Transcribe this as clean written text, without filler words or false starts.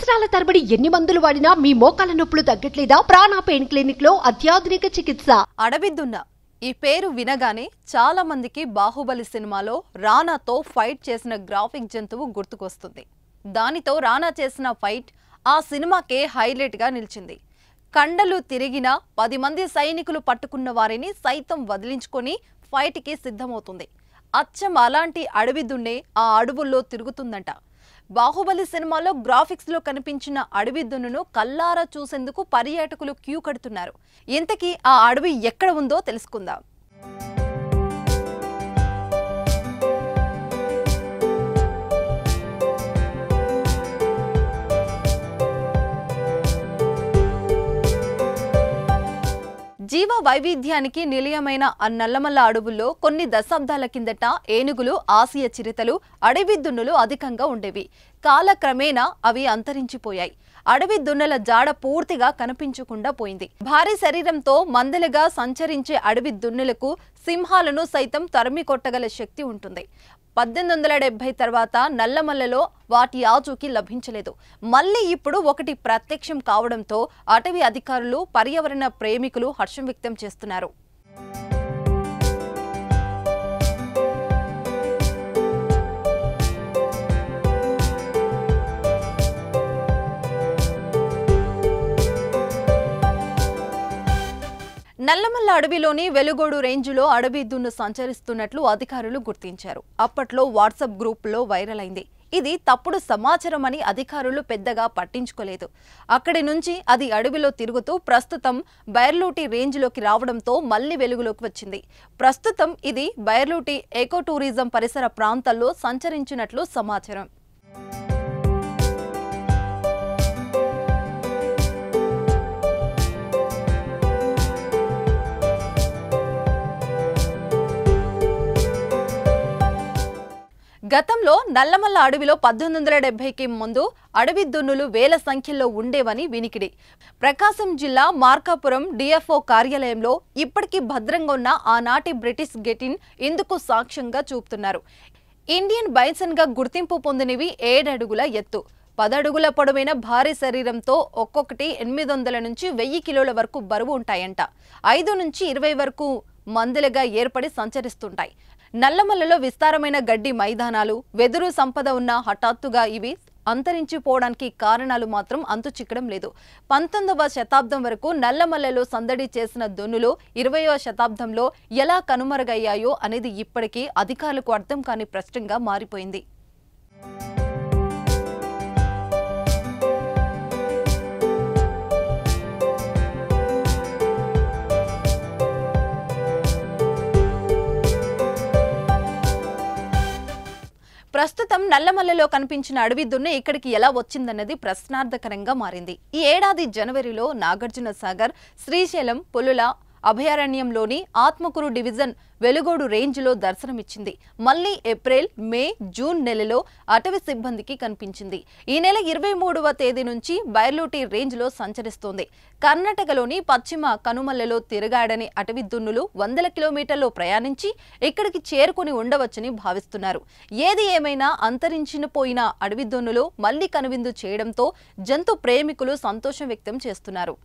సంవత్సరాల తరబడి ఎన్ని మందులు వాడినా మీ మోకాల నొప్పులు తగ్గట్లేదా? ప్రాణ పెయిన్ క్లినిక్ లో అత్యాధునిక చికిత్స. అడవిదున్న ఈ పేరు వినగానే చాలా మందికి బాహుబలి సినిమాలో రానాతో ఫైట్ చేసిన గ్రాఫిక్ జంతువు గుర్తుకొస్తుంది. దానితో రానా చేసిన ఫైట్ ఆ సినిమాకే హైలైట్ గా నిలిచింది. కండలు తిరిగిన 10 మంది సైనికులు పట్టుకున్న వారిని సైతం వదిలించుకొని ఫైట్ కి సిద్ధమవుతుంది. అచ్చం అలాంటి అడవిదున్నే ఆ అడవుల్లో తిరుగుతుందంట. బాహుబలి సినిమాలో గ్రాఫిక్స్ లో కనిపించిన అడవిదున్నును కల్లారా చూసేందుకు పర్యాటకులు క్యూ కడుతున్నారు. ఇంతకీ ఆ అడవి ఎక్కడ ఉందో తెలుసుకుందాం. జీవ వైవిధ్యానికి నిలయమైన ఆ నల్లమల్ల అడవుల్లో కొన్ని దశాబ్దాల కిందట ఏనుగులు, ఆసియా చిరుతలు, అడవి దున్నులు అధికంగా ఉండేవి. కాలక్రమేణా అవి అంతరించిపోయాయి. అడవి దున్నల జాడ పూర్తిగా కనిపించకుండా పోయింది. భారీ శరీరంతో మందలుగా సంచరించే అడవి దున్నులకు సింహాలను సైతం తరిమి కొట్టగల శక్తి ఉంటుంది. 1870 తర్వాత నల్లమల్లలో వాటి ఆచూకీ లభించలేదు. మళ్ళీ ఇప్పుడు ఒకటి ప్రత్యక్షం కావడంతో అటవీ అధికారులు, పర్యావరణ ప్రేమికులు హర్షం వ్యక్తం చేస్తున్నారు. నల్లమల్ల అడవిలోని వెలుగోడు రేంజ్లో అడవి దున్ను సంచరిస్తున్నట్లు అధికారులు గుర్తించారు. అప్పట్లో వాట్సాప్ గ్రూపులో వైరల్ అయింది. ఇది తప్పుడు సమాచారం అని అధికారులు పెద్దగా పట్టించుకోలేదు. అక్కడి నుంచి అది అడవిలో తిరుగుతూ ప్రస్తుతం బైర్లూటి రేంజ్లోకి రావడంతో మళ్లీ వెలుగులోకి వచ్చింది. ప్రస్తుతం ఇది బైర్లూటి ఎకో టూరిజం పరిసర ప్రాంతాల్లో సంచరించినట్లు సమాచారం. గతంలో నల్లమల్ల అడవిలో 1870కి ముందు అడవి దున్నులు వేల సంఖ్యలో ఉండేవని వినికిడి. ప్రకాశం జిల్లా మార్కాపురం డిఎఫ్ఓ కార్యాలయంలో ఇప్పటికీ భద్రంగా ఉన్న ఆనాటి బ్రిటిష్ గెటిన్ ఇందుకు సాక్ష్యంగా చూపుతున్నారు. ఇండియన్ బైసన్ గా గుర్తింపు పొందినవి 7 అడుగుల ఎత్తు, 10 అడుగుల పొడవైన భారీ శరీరంతో ఒక్కొక్కటి 800 నుంచి 1000 కిలోల వరకు బరువు ఉంటాయంట. 5 నుంచి 20 వరకు మందలుగా ఏర్పడి సంచరిస్తుంటాయి. నల్లమల్లలో విస్తారమైన గడ్డి మైదానాలు, వెదురు సంపద ఉన్న హఠాత్తుగా ఇవి అంతరించిపోవడానికి కారణాలు మాత్రం అంతు చిక్కడం లేదు. 19వ శతాబ్దం వరకు నల్లమల్లలో సందడి చేసిన దున్నులు 20వ శతాబ్దంలో ఎలా కనుమరుగయ్యాయో అనేది ఇప్పటికీ అధికారులకు అర్థం కాని ప్రశ్నగా మారిపోయింది. ప్రస్తుతం నల్లమల్లలో కనిపించిన అడవి దున్ను ఇక్కడికి ఎలా వచ్చిందన్నది ప్రశ్నార్థకరంగా మారింది. ఈ ఏడాది జనవరిలో నాగార్జున సాగర్, శ్రీశైలం పులుల అభయారణ్యంలోని ఆత్మకూరు డివిజన్ వెలుగోడు రేంజ్లో దర్శనమిచ్చింది. మళ్లీ ఏప్రిల్, మే, జూన్ నెలలో అటవీ సిబ్బందికి కనిపించింది. ఈ నెల 23వ తేదీ నుంచి బైర్లూటి రేంజ్లో సంచరిస్తోంది. కర్ణాటకలోని పశ్చిమ కనుమల్లలో తిరగాడని అటవీ దున్నులు 100 కిలోమీటర్లు ప్రయాణించి ఇక్కడికి చేరుకుని ఉండవచ్చని భావిస్తున్నారు. ఏది ఏమైనా అంతరించిపోయిన అడవి దున్నులు మళ్లీ కనువిందు చేయడంతో జంతు ప్రేమికులు సంతోషం వ్యక్తం చేస్తున్నారు.